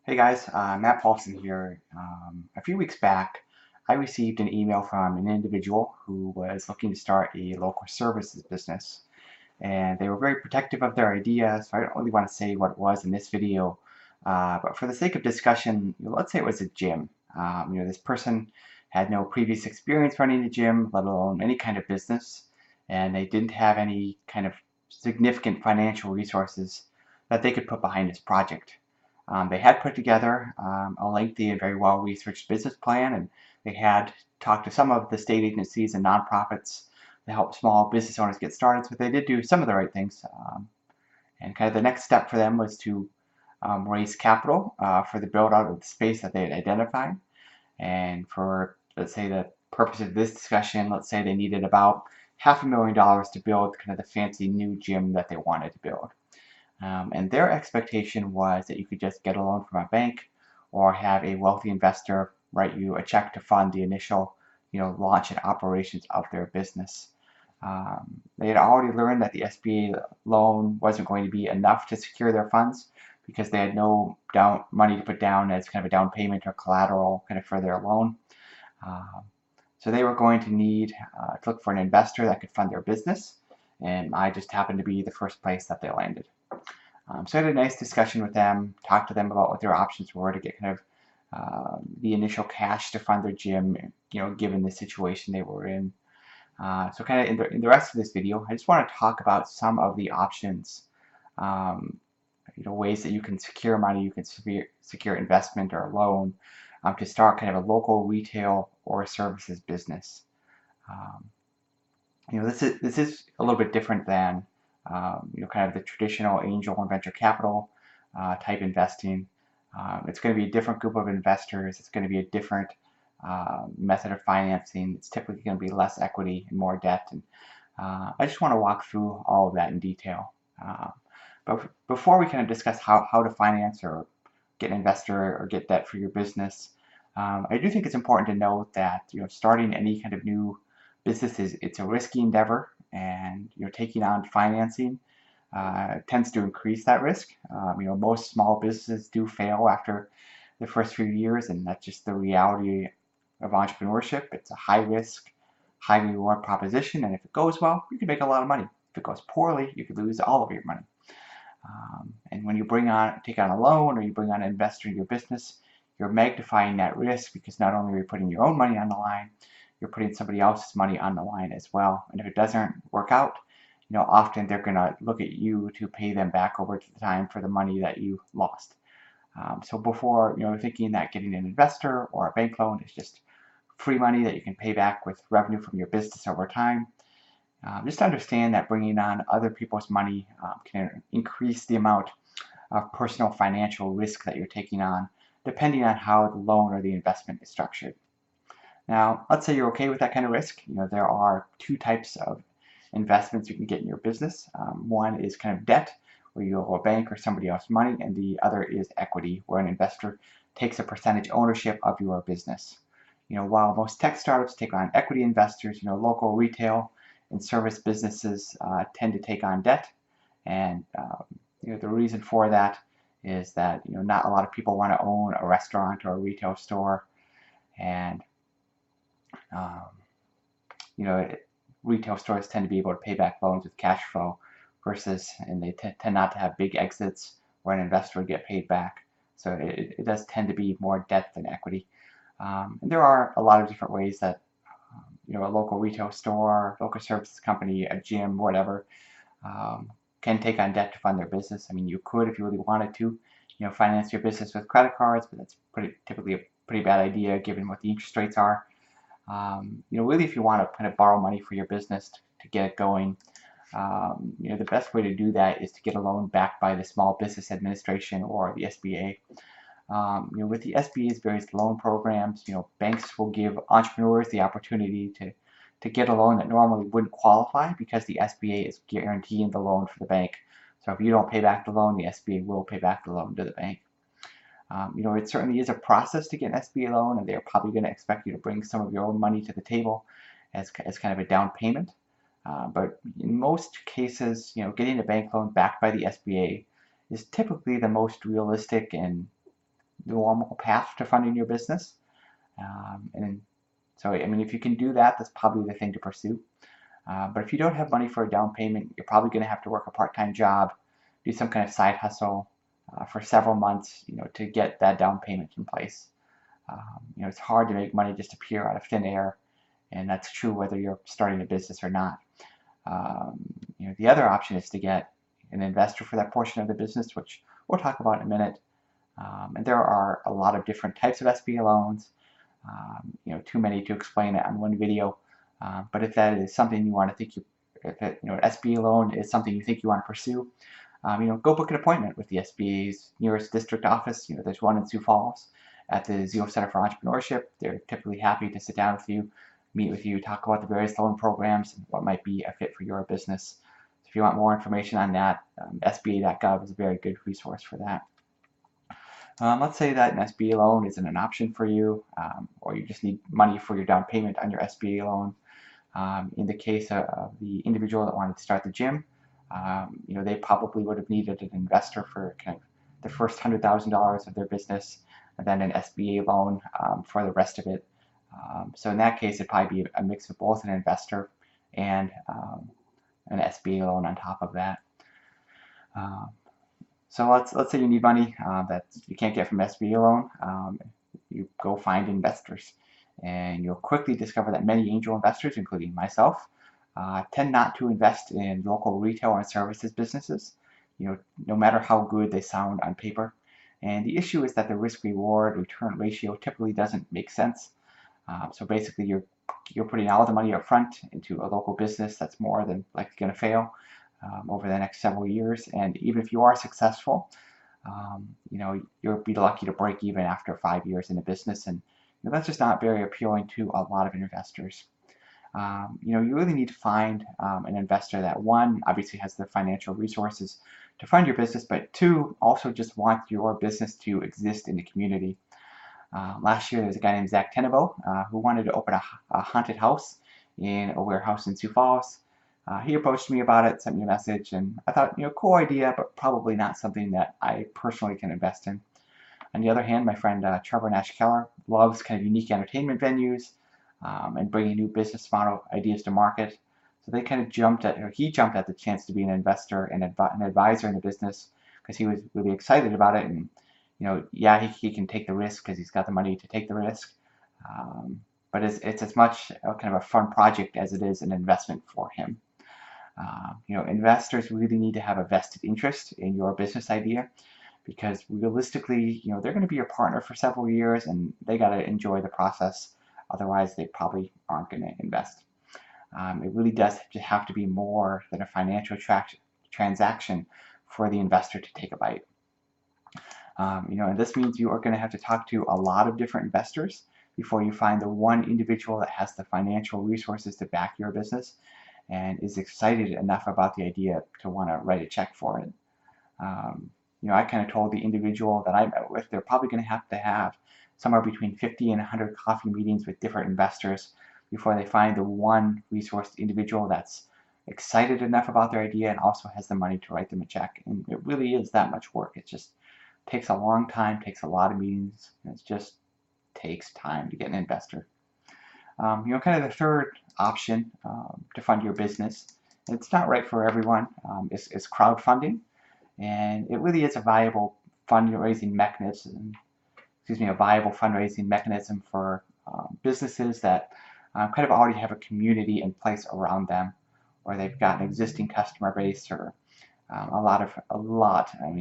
Hey guys, Matt Paulson here. A few weeks back, I received an email from an individual who was looking to start a local services business. And they were very protective of their idea, so I don't really want to say what it was in this video. But for the sake of discussion, let's say it was a gym. This person had no previous experience running a gym, let alone any kind of business, and they didn't have any kind of significant financial resources that they could put behind this project. They had put together a lengthy and very well-researched business plan, and they had talked to some of the state agencies and nonprofits to help small business owners get started. So they did do some of the right things. And kind of the next step for them was to raise capital for the build out of the space that they had identified. And for, let's say, the purpose of this discussion, let's say they needed about $500,000 to build kind of the fancy new gym that they wanted to build. And their expectation was that you could just get a loan from a bank or have a wealthy investor write you a check to fund the initial, launch and operations of their business. They had already learned that the SBA loan wasn't going to be enough to secure their funds because they had no money to put down as kind of a down payment or collateral kind of for their loan. So they were going to need to look for an investor that could fund their business, and I just happened to be the first place that they landed. So I had a nice discussion with them, talked to them about what their options were to get kind of the initial cash to fund their gym, given the situation they were in. So kind of in the rest of this video, I just want to talk about some of the options, ways that you can secure money, you can secure investment or a loan to start kind of a local retail or services business. This is a little bit different than kind of the traditional angel and venture capital type investing. It's going to be a different group of investors. It's going to be a different method of financing. It's typically going to be less equity and more debt. And I just want to walk through all of that in detail. But before we kind of discuss how to finance or get an investor or get debt for your business, I do think it's important to note that starting any kind of new business it's a risky endeavor, and taking on financing tends to increase that risk. Most small businesses do fail after the first few years, and that's just the reality of entrepreneurship. It's a high risk, high reward proposition, and if it goes well, you can make a lot of money. If it goes poorly, you could lose all of your money. And when you take on a loan or you bring on an investor in your business, you're magnifying that risk because not only are you putting your own money on the line, you're putting somebody else's money on the line as well. And if it doesn't work out, often they're going to look at you to pay them back over the time for the money that you lost. So before thinking that getting an investor or a bank loan is just free money that you can pay back with revenue from your business over time, just understand that bringing on other people's money can increase the amount of personal financial risk that you're taking on, depending on how the loan or the investment is structured. Now, let's say you're okay with that kind of risk. There are two types of investments you can get in your business. One is kind of debt, where you owe a bank or somebody else money, and the other is equity, where an investor takes a percentage ownership of your business. While most tech startups take on equity investors, local retail and service businesses tend to take on debt, and the reason for that is that not a lot of people want to own a restaurant or a retail store, and retail stores tend to be able to pay back loans with cash flow and they tend not to have big exits where an investor would get paid back. So it does tend to be more debt than equity. And there are a lot of different ways that a local retail store, local services company, a gym, whatever, can take on debt to fund their business. I mean, you could, if you really wanted to, finance your business with credit cards, but that's typically a pretty bad idea given what the interest rates are. Really, if you want to kind of borrow money for your business to get it going, the best way to do that is to get a loan backed by the Small Business Administration or the SBA. With the SBA's various loan programs, banks will give entrepreneurs the opportunity to get a loan that normally wouldn't qualify because the SBA is guaranteeing the loan for the bank. So if you don't pay back the loan, the SBA will pay back the loan to the bank. It certainly is a process to get an SBA loan, and they're probably going to expect you to bring some of your own money to the table as kind of a down payment. But in most cases, getting a bank loan backed by the SBA is typically the most realistic and normal path to funding your business. And so, I mean, if you can do that, that's probably the thing to pursue. But if you don't have money for a down payment, you're probably going to have to work a part-time job, do some kind of side hustle for several months, to get that down payment in place. It's hard to make money just appear out of thin air, and that's true whether you're starting a business or not. The other option is to get an investor for that portion of the business, which we'll talk about in a minute. And there are a lot of different types of SBA loans. Too many to explain it on one video. But if that is something you want to think if it, an SBA loan is something you think you want to pursue, go book an appointment with the SBA's nearest district office. There's one in Sioux Falls at the Zio Center for Entrepreneurship. They're typically happy to sit down with you, meet with you, talk about the various loan programs and what might be a fit for your business. So if you want more information on that, SBA.gov is a very good resource for that. Let's say that an SBA loan isn't an option for you, or you just need money for your down payment on your SBA loan. In the case of the individual that wanted to start the gym, they probably would have needed an investor for kind of the first $100,000 of their business, and then an SBA loan for the rest of it. So in that case, it'd probably be a mix of both an investor and an SBA loan on top of that. So let's say you need money that you can't get from SBA loan. You go find investors, and you'll quickly discover that many angel investors, including myself, tend not to invest in local retail and services businesses, no matter how good they sound on paper. And the issue is that the risk-reward return ratio typically doesn't make sense. So basically, you're putting all the money up front into a local business that's more than likely going to fail over the next several years. And even if you are successful, you'll be lucky to break even after 5 years in the business, and that's just not very appealing to a lot of investors. You really need to find an investor that, one, obviously has the financial resources to fund your business, but two, also just wants your business to exist in the community. Last year, there was a guy named Zach Tenebo who wanted to open a haunted house in a warehouse in Sioux Falls. He approached me about it, sent me a message, and I thought, cool idea, but probably not something that I personally can invest in. On the other hand, my friend Trevor Nash Keller loves kind of unique entertainment venues and bringing new business model ideas to market. So he jumped at the chance to be an investor and an advisor in the business because he was really excited about it. And yeah, he can take the risk because he's got the money to take the risk. But it's as much kind of a fun project as it is an investment for him. Investors really need to have a vested interest in your business idea, because realistically, they're going to be your partner for several years, and they got to enjoy the process. Otherwise, they probably aren't going to invest. It really does have to be more than a financial transaction for the investor to take a bite. And this means you are going to have to talk to a lot of different investors before you find the one individual that has the financial resources to back your business and is excited enough about the idea to want to write a check for it. I kind of told the individual that I met with they're probably going to have somewhere between 50 and 100 coffee meetings with different investors before they find the one resourced individual that's excited enough about their idea and also has the money to write them a check. And it really is that much work. It just takes a long time, takes a lot of meetings, and it just takes time to get an investor. Kind of the third option to fund your business, it's not right for everyone, is crowdfunding. And it really is a viable fundraising mechanism, for businesses that kind of already have a community in place around them, or they've got an existing customer base, or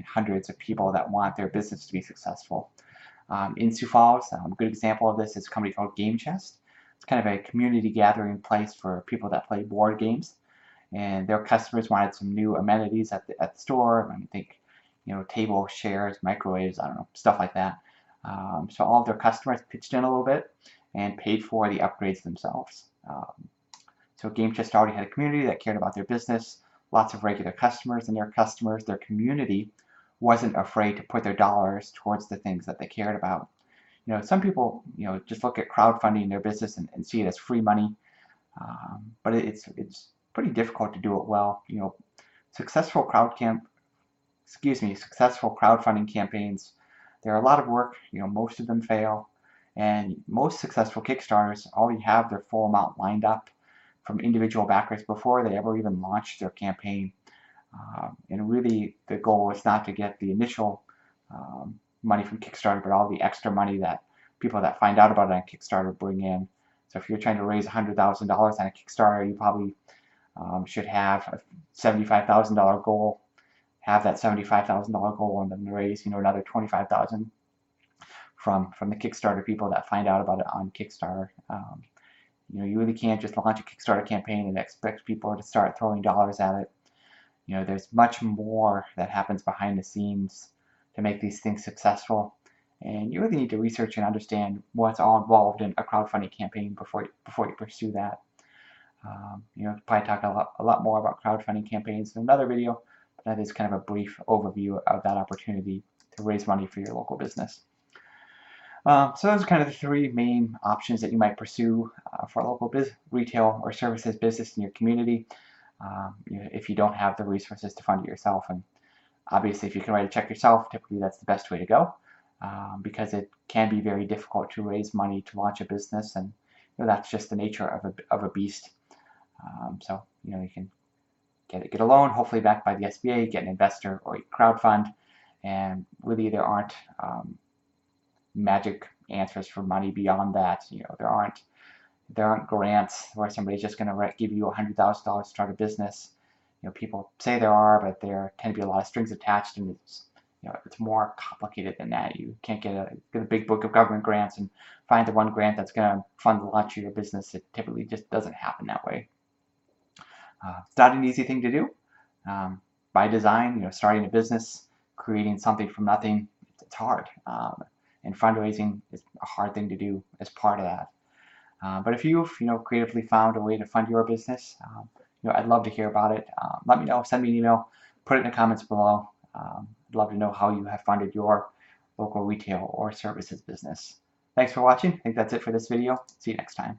hundreds of people that want their business to be successful. In Sioux Falls, a good example of this is a company called Game Chest. It's kind of a community gathering place for people that play board games, and their customers wanted some new amenities at the store. I think, table, chairs, microwaves, stuff like that. So all of their customers pitched in a little bit and paid for the upgrades themselves. So Game Chest already had a community that cared about their business, lots of regular customers, and their community wasn't afraid to put their dollars towards the things that they cared about. Some people, just look at crowdfunding their business and see it as free money, but it's pretty difficult to do it well. Successful crowdfunding campaigns They're a lot of work. Most of them fail, and most successful Kickstarters already have their full amount lined up from individual backers before they ever even launch their campaign. And really, the goal is not to get the initial money from Kickstarter, but all the extra money that people that find out about it on Kickstarter bring in. So if you're trying to raise $100,000 on a Kickstarter, you probably should have a $75,000 goal. Have that $75,000 goal, and then raise another $25,000 from the Kickstarter people that find out about it on Kickstarter. You really can't just launch a Kickstarter campaign and expect people to start throwing dollars at it. There's much more that happens behind the scenes to make these things successful, and you really need to research and understand what's all involved in a crowdfunding campaign before you pursue that. Probably talk a lot more about crowdfunding campaigns in another video, but that is kind of a brief overview of that opportunity to raise money for your local business. So those are kind of the three main options that you might pursue for a local retail or services business in your community. If you don't have the resources to fund it yourself. And obviously, if you can write a check yourself, typically that's the best way to go, because it can be very difficult to raise money to launch a business, and that's just the nature of a beast. So you can get a loan, hopefully backed by the SBA, get an investor, or you crowdfund, and really there aren't magic answers for money beyond that. There aren't grants where somebody's just going to give you $100,000 to start a business. People say there are, but there tend to be a lot of strings attached, and it's more complicated than that. You can't get a big book of government grants and find the one grant that's going to fund the launch of your business. It typically just doesn't happen that way. It's not an easy thing to do. By design, starting a business, creating something from nothing, it's hard. And fundraising is a hard thing to do as part of that. But if you've creatively found a way to fund your business, I'd love to hear about it. Let me know. Send me an email. Put it in the comments below. I'd love to know how you have funded your local retail or services business. Thanks for watching. I think that's it for this video. See you next time.